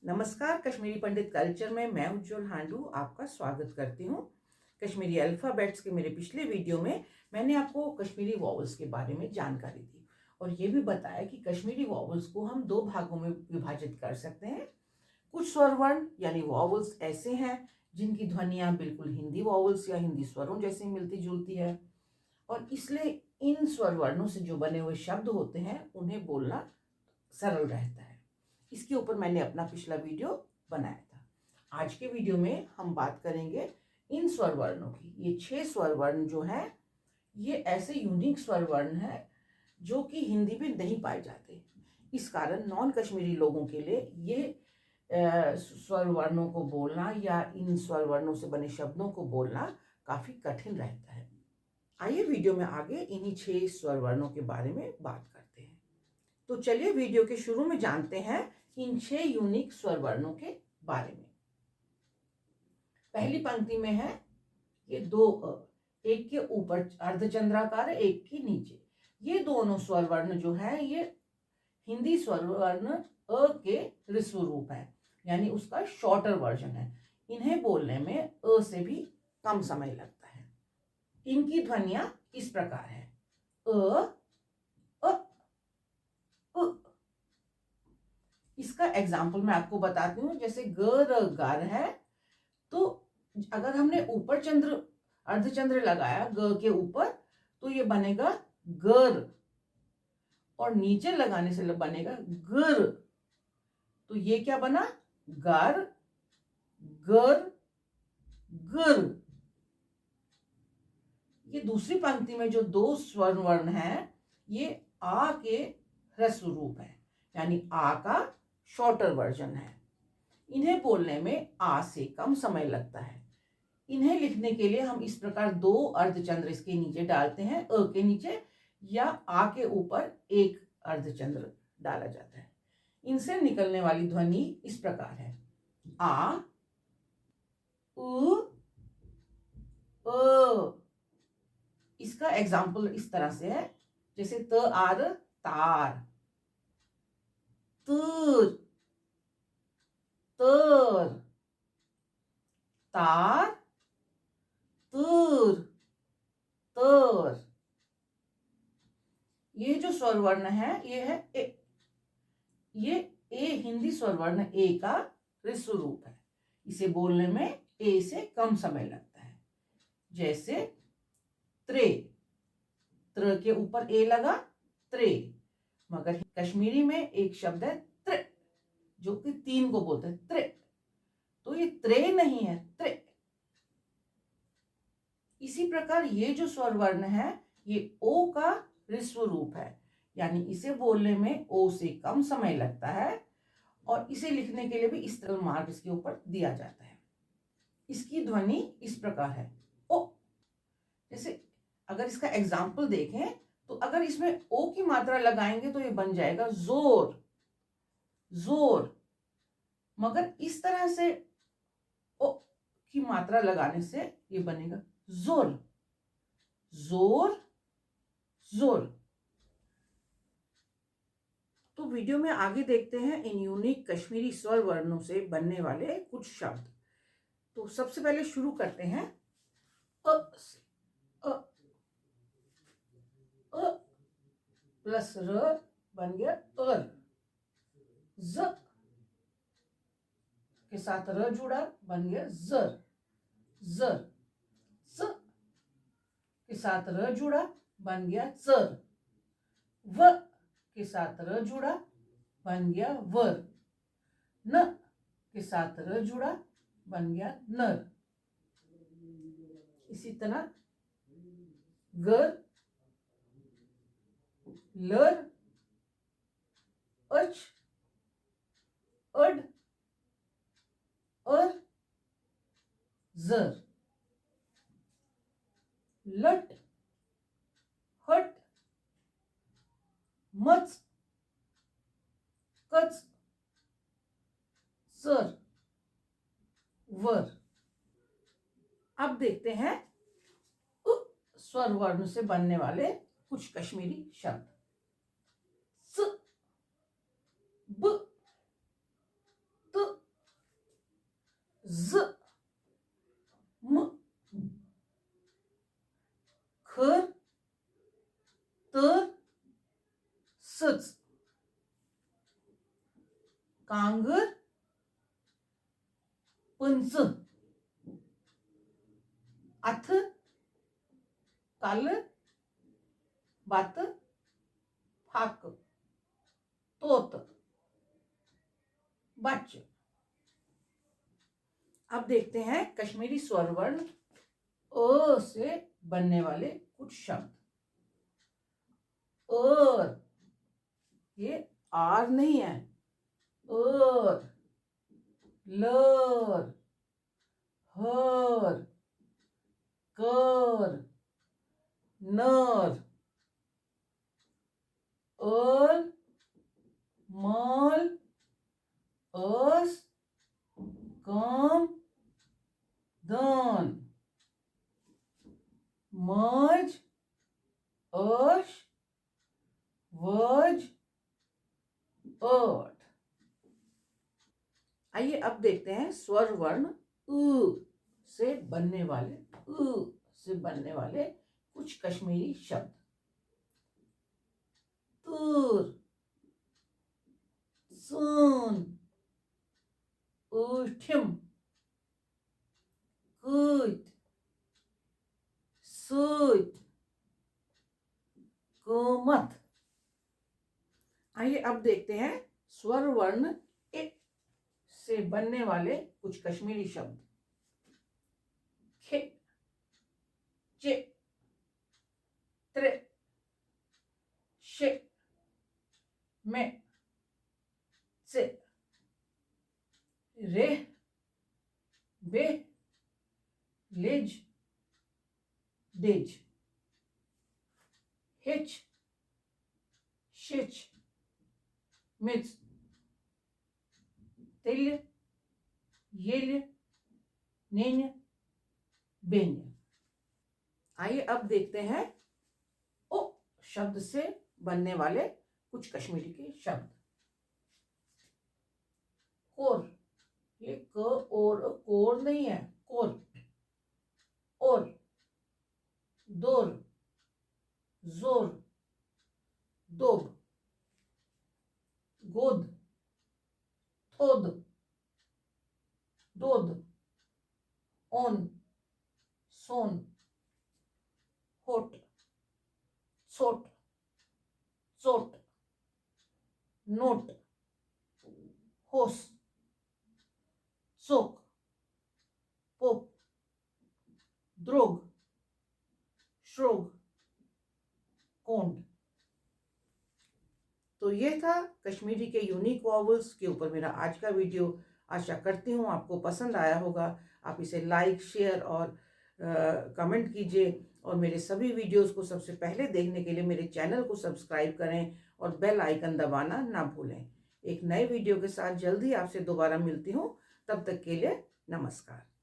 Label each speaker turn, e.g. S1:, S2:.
S1: नमस्कार, कश्मीरी पंडित कल्चर में मैं उज्जवल हांडू आपका स्वागत करती हूँ। कश्मीरी अल्फ़ाबेट्स के मेरे पिछले वीडियो में मैंने आपको कश्मीरी वॉवल्स के बारे में जानकारी दी और ये भी बताया कि कश्मीरी वॉवल्स को हम दो भागों में विभाजित कर सकते हैं। कुछ स्वर वर्ण यानी वॉवल्स ऐसे हैं जिनकी ध्वनियाँ बिल्कुल हिंदी वॉवल्स या हिंदी स्वरों जैसी मिलती जुलती है और इसलिए इन स्वर वर्णों से जो बने हुए शब्द होते हैं उन्हें बोलना सरल रहता है। इसके ऊपर मैंने अपना पिछला वीडियो बनाया था। आज के वीडियो में हम बात करेंगे इन स्वर वर्णों की। ये 6 स्वर वर्ण जो हैं ये ऐसे यूनिक स्वर वर्ण हैं जो कि हिंदी में नहीं पाए जाते। इस कारण नॉन कश्मीरी लोगों के लिए ये स्वर वर्णों को बोलना या इन स्वर वर्णों से बने शब्दों को बोलना काफी कठिन रहता है। आइए वीडियो में आगे इन्हीं 6 स्वर वर्णों के बारे में बात करते हैं। तो चलिए वीडियो के शुरू में जानते हैं इन 6 यूनिक स्वर वर्णों के बारे में। पहली पंक्ति में है ये 2 अ, एक के ऊपर अर्धचंद्राकार है, एक के नीचे। ये दोनों स्वर वर्ण जो है ये हिंदी स्वर वर्ण अ के ह्रस्व रूप है, यानी उसका शॉर्टर वर्जन है। इन्हें बोलने में अ से भी कम समय लगता है। इनकी ध्वनियां इस प्रकार है अ, इसका एग्जाम्पल मैं आपको बताती हूँ। जैसे गर है, तो अगर हमने ऊपर चंद्र अर्धचंद्र लगाया ग के ऊपर तो ये बनेगा गर और नीचे लगाने से बनेगा गर। तो ये क्या बना गर गर गर। ये दूसरी पंक्ति में जो 2 स्वर्ण वर्ण है ये आ के ह्रस्व रूप है, यानी आ का शॉर्टर वर्जन है। इन्हें बोलने में आ से कम समय लगता है। इन्हें लिखने के लिए हम इस प्रकार 2 अर्धचंद्र इसके नीचे डालते हैं, अ के नीचे या आ के ऊपर एक अर्धचंद्र डाला जाता है। इनसे निकलने वाली ध्वनि इस प्रकार है आ उ अ। इसका एग्जाम्पल इस तरह से है, जैसे त आर तार, तर तर, तार तर तर। ये जो स्वर वर्ण है ये है ए। ये ए हिंदी स्वर वर्ण ए का ह्रस्व रूप है। इसे बोलने में ए से कम समय लगता है। जैसे त्रे, त्र के ऊपर ए लगा त्रे, मगर कश्मीरी में एक शब्द है त्रे जो कि 3 को बोलते हैं त्रे, तो ये त्रे नहीं है त्रे। इसी प्रकार ये जो स्वर वर्ण है ये ओ का ह्रस्व रूप है, यानी इसे बोलने में ओ से कम समय लगता है और इसे लिखने के लिए भी इस तरह मार्क इसके ऊपर दिया जाता है। इसकी ध्वनि इस प्रकार है ओ। जैसे अगर इसका एग्जाम्पल देखें तो अगर इसमें ओ की मात्रा लगाएंगे तो ये बन जाएगा जोर जोर, मगर इस तरह से ओ की मात्रा लगाने से ये बनेगा जोर जोर जोर। तो वीडियो में आगे देखते हैं इन यूनिक कश्मीरी स्वर वर्णों से बनने वाले कुछ शब्द। तो सबसे पहले शुरू करते हैं अ से। अ प्लस र बन गया अर। ज के साथ र जुड़ा बन गया जर जर। स के साथ र जुड़ा बन गया चर। व के साथ र जुड़ा बन गया वर। न के साथ र जुड़ा बन गया नर। इसी तरह गर, लर, अच, अड, अर, जर। लट, हट, मच, कच, सर, वर। अब देखते हैं उ स्वर वर्ण से बनने वाले कुछ कश्मीरी शब्द। स, ब, त, ज म खर तर सच कांगर पंच अथ काल बात फाक तोत बच। अब देखते हैं कश्मीरी स्वर वर्ण अ से बनने वाले कुछ शब्द। और ये आर नहीं है, और लर हर कर नर अल मल अस कम दन मज अश वज अट। आइए अब देखते हैं स्वर वर्ण उ से बनने वाले कुछ कश्मीरी शब्द। तूर सून उठिम कुत सूत कुमत। आइए अब देखते हैं स्वर वर्ण इ से बनने वाले कुछ कश्मीरी शब्द। खे चे त्रे शे में से रे बे लेज डेज हिच शिच मिच तिल्य येल्य नेन्य बेन्य। आइए अब देखते हैं ओ शब्द से बनने वाले कुछ कश्मीरी के शब्द। कोर, ये क और कोर नहीं है, कोर। और दोर जोर दोब गोद थोद दोद ओन सोन होट सोट चोट नोट होस चोक पोप द्रोग श्रोग कोंड। तो ये था कश्मीरी के यूनिक वॉवल्स के ऊपर मेरा आज का वीडियो। आशा करती हूँ आपको पसंद आया होगा। आप इसे लाइक शेयर और कमेंट कीजिए और मेरे सभी वीडियोस को सबसे पहले देखने के लिए मेरे चैनल को सब्सक्राइब करें और बेल आइकन दबाना ना भूलें। एक नए वीडियो के साथ जल्दी आपसे दोबारा मिलती हूँ। तब तक के लिए नमस्कार।